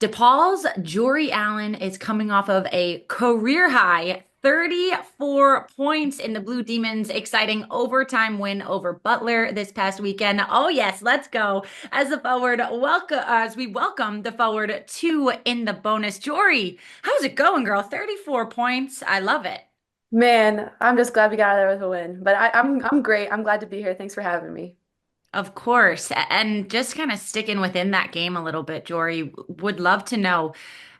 DePaul's Jorie Allen is coming off of a career high 34 points in the Blue Demons' exciting overtime win over Butler this past weekend. Oh yes, let's go. As we welcome the forward two in the bonus. Jorie, how's it going, girl? 34 points. I love it. Man, I'm just glad we got out of there with a win. But I'm great. I'm glad to be here. Thanks for having me. Of course. And just kind of sticking within that game a little bit, Jory, would love to know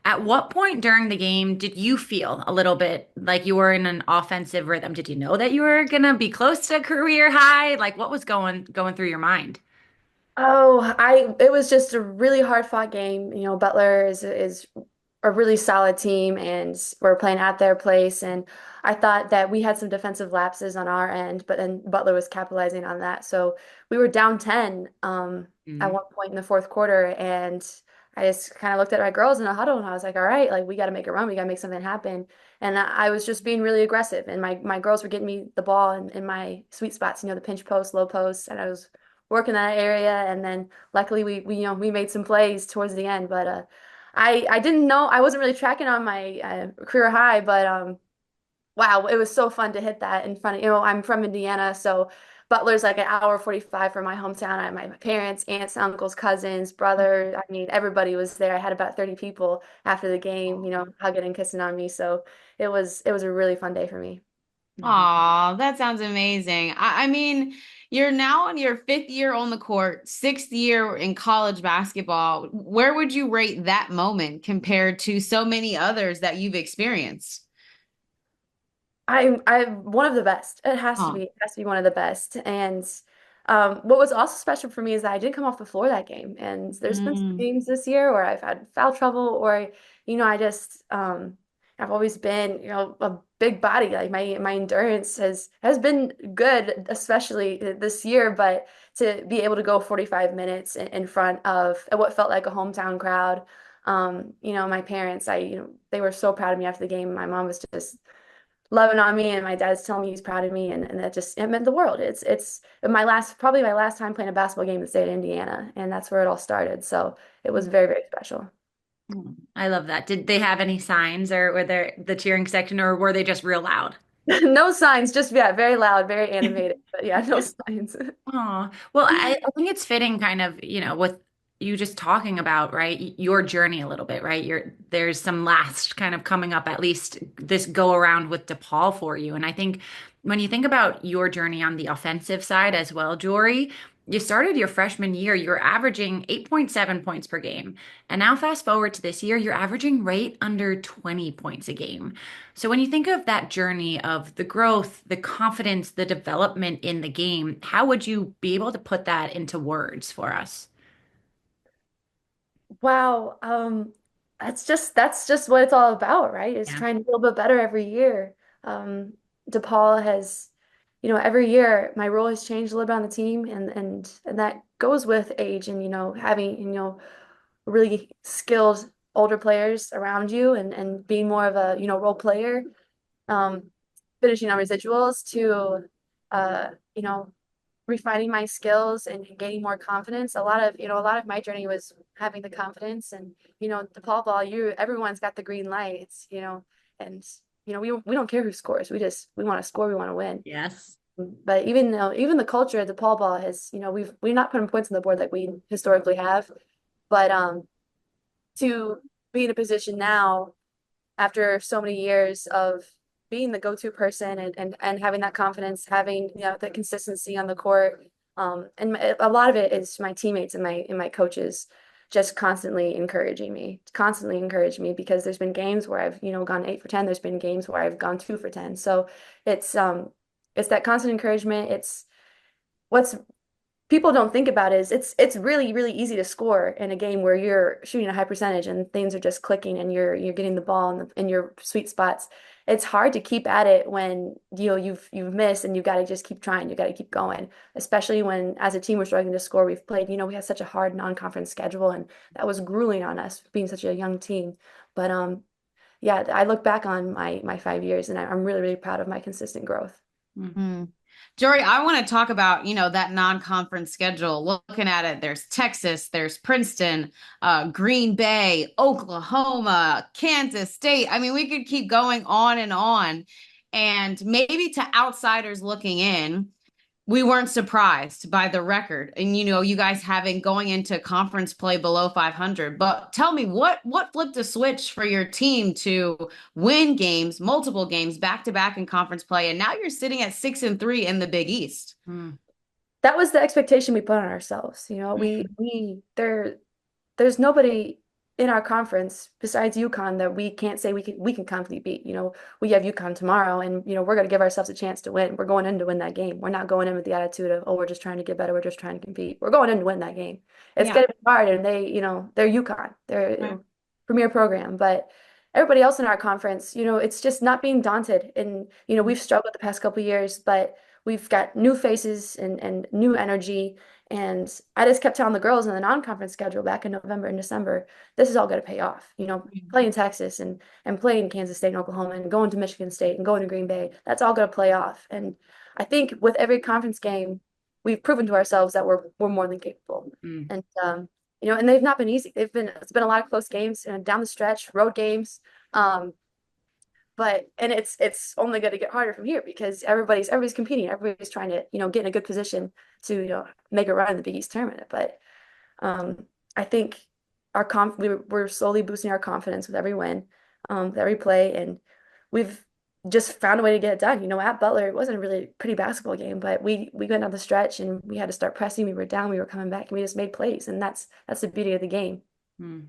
at what point during the game did you feel a little bit like you were in an offensive rhythm? Did you know that you were gonna be close to career high? Like what was going through your mind? It was just a really hard fought game. Butler is a really solid team and we're playing at their place. And I thought that we had some defensive lapses on our end, but then Butler was capitalizing on that. So we were down 10 at Mhm. one point in the fourth quarter. And I just kind of looked at my girls in a huddle and I was like, all right, like we got to make a run. We got to make something happen. And I was just being really aggressive. And my girls were getting me the ball in my sweet spots, the pinch post, low post. And I was working that area. And then luckily we made some plays towards the end. But I didn't know I wasn't really tracking on my career high, but wow, it was so fun to hit that in front of I'm from Indiana, so Butler's like an hour 45 from my hometown. I had my parents, aunts, uncles, cousins, brother. I mean, everybody was there. I had about 30 people after the game, hugging and kissing on me. So it was a really fun day for me. Mhm. Aw, that sounds amazing. I mean, you're now in your fifth year on the court, sixth year in college basketball. Where would you rate that moment compared to so many others that you've experienced? I'm one of the best. It has to be. Oh. It has to be one of the best. And what was also special for me is that I didn't come off the floor that game. And there's been some Mm. games this year where I've had foul trouble, or I just I've always been a big body. Like my endurance has been good, especially this year. But to be able to go 45 minutes in front of what felt like a hometown crowd. My parents, they were so proud of me after the game. My mom was just loving on me, and my dad's telling me he's proud of me, and that just it meant the world. It's probably my last time playing a basketball game in the state of Indiana, and that's where it all started. So it was very, very special. I love that. Did they have any signs or were there the cheering section or were they just real loud? No signs, just yeah, very loud, very animated, but yeah, no signs. Oh, well, I think it's fitting kind of, with you just talking about, right, your journey a little bit, right? There's some last kind of coming up, at least this go around with DePaul for you. And I think when you think about your journey on the offensive side as well, Jory, you started your freshman year, you're averaging 8.7 points per game. And now fast forward to this year, you're averaging right under 20 points a game. So when you think of that journey of the growth, the confidence, the development in the game, how would you be able to put that into words for us? Wow, that's just what it's all about, right? It's Yeah. trying to be a little bit better every year. Um, DePaul has, every year my role has changed a little bit on the team, and that goes with age and having really skilled older players around you and being more of a role player, um, finishing on residuals to uh, you know refining my skills and gaining more confidence. A lot of my journey was having the confidence, and the Paul ball, everyone's got the green lights, and we don't care who scores. We want to score, we want to win. Yes. But even the culture of the Paul ball has, we're not putting points on the board like we historically have. But to be in a position now after so many years of being the go-to person and having that confidence, having the consistency on the court. And a lot of it is my teammates and my coaches just constantly encourage me because there's been games where I've gone 8 for 10. There's been games where I've gone 2 for 10. So it's that constant encouragement. It's what's people don't think about is it's really really easy to score in a game where you're shooting a high percentage and things are just clicking and you're getting the ball in your sweet spots. It's hard to keep at it when you've missed and you've got to just keep trying. You got to keep going, especially when as a team we're struggling to score. We've played, we had such a hard non-conference schedule and that was grueling on us being such a young team. But yeah, I look back on my 5 years and I'm really really proud of my consistent growth. Mm. Mm. Jory, I want to talk about, that non-conference schedule. Looking at it, there's Texas, there's Princeton, Green Bay, Oklahoma, Kansas State. I mean, we could keep going on and on. And maybe to outsiders looking in, we weren't surprised by the record and you guys having going into conference play below 500. But tell me, what flipped a switch for your team to win games, multiple games back to back in conference play, and now you're sitting at 6-3 in the Big East? Mm. That was the expectation we put on ourselves. There's nobody in our conference besides UConn that we can't say we can confidently beat. We have UConn tomorrow, and we're going to give ourselves a chance to win. We're going in to win that game. We're not going in with the attitude of, oh, we're just trying to get better. We're just trying to compete. We're going in to win that game. It's Yeah. going to be hard, and they're UConn. They're Right. premier program, but everybody else in our conference, it's just not being daunted. And we've struggled the past couple of years, but we've got new faces and new energy. And I just kept telling the girls in the non-conference schedule back in November and December, this is all going to pay off. Playing Texas and playing Kansas State and Oklahoma and going to Michigan State and going to Green Bay, that's all going to play off. And I think with every conference game, we've proven to ourselves that we're more than capable. Mm. And and they've not been easy. It's been a lot of close games and down the stretch, road games. Um, and it's only going to get harder from here because everybody's competing. Everybody's trying to, get in a good position to, make a run in the Big East tournament. But I think we're slowly boosting our confidence with every win, with every play, and we've just found a way to get it done. At Butler, it wasn't a really pretty basketball game, but we went down the stretch and we had to start pressing. We were down, we were coming back, and we just made plays, and that's the beauty of the game. Mm.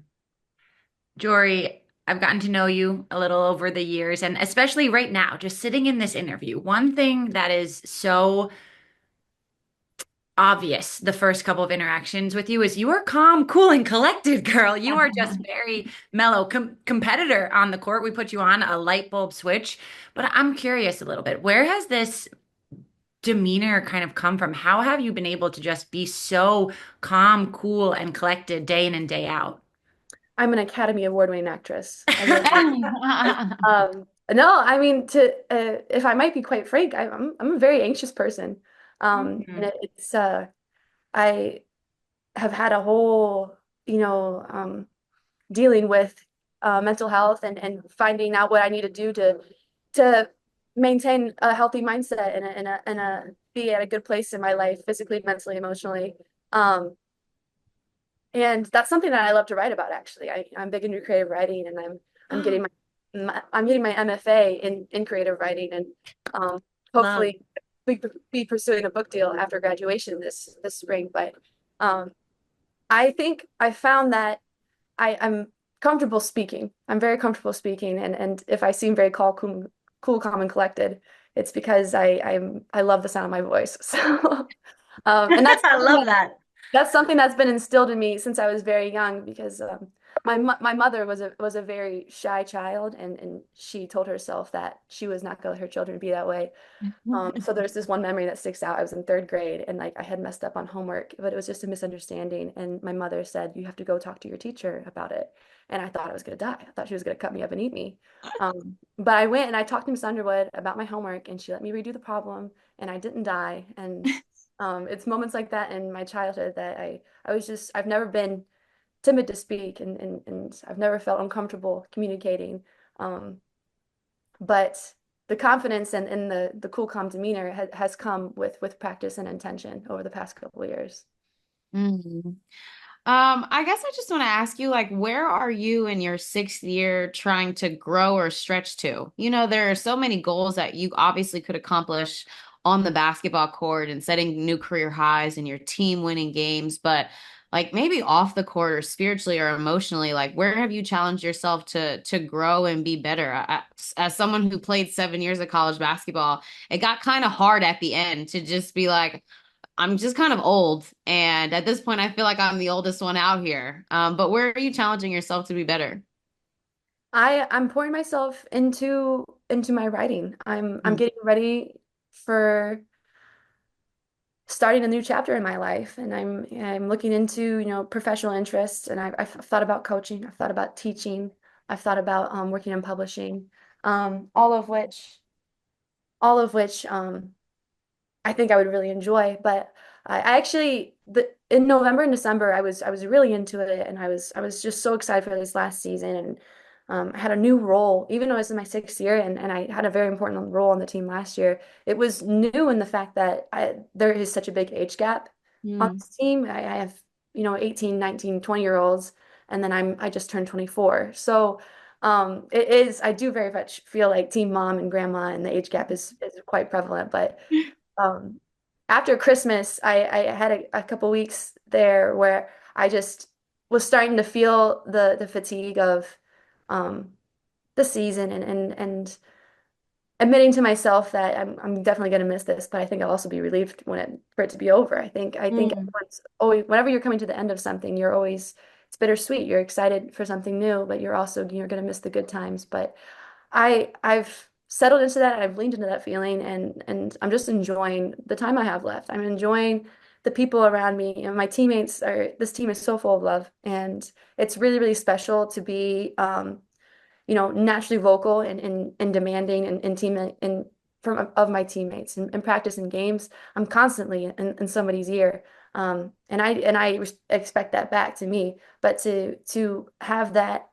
Jory, I've gotten to know you a little over the years, and especially right now, just sitting in this interview, one thing that is so obvious the first couple of interactions with you is you are calm, cool, and collected, girl. You are just very mellow. Competitor on the court, we put you on a light bulb switch. But I'm curious a little bit, where has this demeanor kind of come from? How have you been able to just be so calm, cool, and collected day in and day out? I'm an Academy Award-winning actress. I really no, I mean if I might be quite frank, I'm a very anxious person. And Mhm. I have had a whole, dealing with mental health and finding out what I need to do to maintain a healthy mindset and be at a good place in my life, physically, mentally, emotionally. Um, and that's something that I love to write about, actually. I'm big into creative writing, and I'm getting I'm getting my MFA in creative writing, and Love. hopefully be pursuing a book deal after graduation this spring. But um, I think I found that I'm comfortable speaking. I'm very comfortable speaking, and if I seem very cool, calm, and collected, it's because I love the sound of my voice. So, and I love that. that's something that's been instilled in me since I was very young because my mother was a very shy child, and she told herself that she was not going to let her children be that way. So there's this one memory that sticks out. I was in third grade and like I had messed up on homework, but it was just a misunderstanding. And my mother said, "You have to go talk to your teacher about it." And I thought I was gonna die. I thought she was gonna cut me up and eat me. But I went and I talked to Miss Underwood about my homework, and she let me redo the problem, and I didn't die. And it's moments like that in my childhood that I've never been timid to speak, and I've never felt uncomfortable communicating. Um, but the confidence and the cool, calm demeanor has come with practice and intention over the past couple of years. Mhm. I guess I just want to ask you, like, where are you in your sixth year trying to grow or stretch to? There are so many goals that you obviously could accomplish on the basketball court and setting new career highs and your team winning games, but like maybe off the court or spiritually or emotionally, like where have you challenged yourself to grow and be better? As someone who played 7 years of college basketball, it got kind of hard at the end to just be like, I'm just kind of old. And at this point, I feel like I'm the oldest one out here. But where are you challenging yourself to be better? I'm pouring myself into my writing. I'm getting ready for starting a new chapter in my life, and I'm looking into, professional interests, and I've thought about coaching, I've thought about teaching, I've thought about working in publishing, um, all of which all of which I think I would really enjoy. But I actually in November and December I was really into it, and I was just so excited for this last season. And I had a new role, even though it was in my sixth year, and I had a very important role on the team last year. It was new in the fact that there is such a big age gap on Mm. this team. I have 18, 19, 20-year-olds, and then I just turned 24. So it is, I do very much feel like team mom and grandma, and the age gap is quite prevalent. But um, after Christmas, I had a couple weeks there where I just was starting to feel the fatigue of um, the season, and admitting to myself that I'm definitely going to miss this, but I think I'll also be relieved for it to be over. I think Mm. everyone's always, whenever you're coming to the end of something, you're always, it's bittersweet. You're excited for something new, but you're going to miss the good times. But I've settled into that, and I've leaned into that feeling, and I'm just enjoying the time I have left. I'm enjoying the people around me, and my teammates are, this team is so full of love, and it's really, really special to be naturally vocal and demanding and team and from of my teammates and practice and games. I'm constantly in somebody's ear. And I expect that back to me, but to have that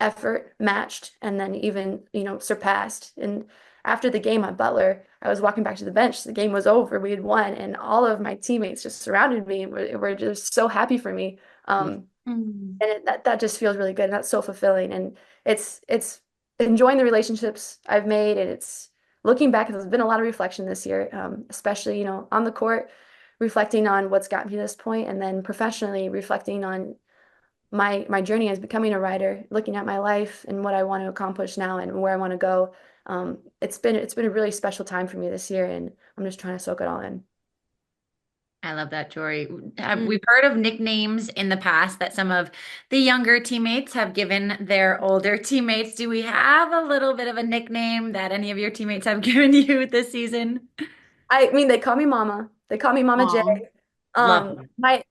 effort matched and then even, surpassed. And after the game at Butler, I was walking back to the bench. The game was over. We had won, and all of my teammates just surrounded me and were just so happy for me. Mm. And that just feels really good, and that's so fulfilling. And it's enjoying the relationships I've made, and it's looking back. There's been a lot of reflection this year, especially on the court, reflecting on what's gotten me to this point, and then professionally reflecting on my journey as becoming a writer, looking at my life and what I want to accomplish now and where I want to go. It's been a really special time for me this year, and I'm just trying to soak it all in. I love that, Jory. Mm. We've heard of nicknames in the past that some of the younger teammates have given their older teammates. Do we have a little bit of a nickname that any of your teammates have given you this season? I mean, they call me Mama. They call me Mama J. Aw. Love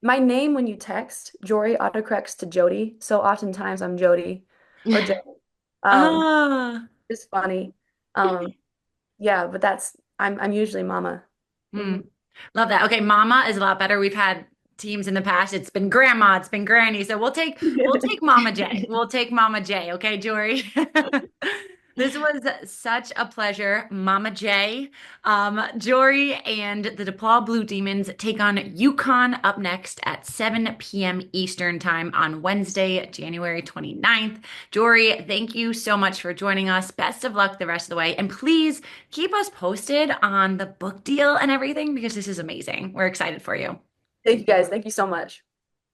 My name when you text, Jory autocorrects to Jody. So oftentimes I'm Jody or Jody. Um, Ah. it's funny. Um, yeah, but I'm usually Mama. Hmm. Mhm. Love that. Okay, Mama is a lot better. We've had teams in the past. It's been Grandma, it's been Granny. So we'll take Mama J. We'll take Mama J. Okay, Jory. This was such a pleasure, Mama J. Jory and the DePaul Blue Demons take on UConn up next at 7 p.m. Eastern Time on Wednesday, January 29th. Jory, thank you so much for joining us. Best of luck the rest of the way. And please keep us posted on the book deal and everything because this is amazing. We're excited for you. Thank you guys. Thank you so much.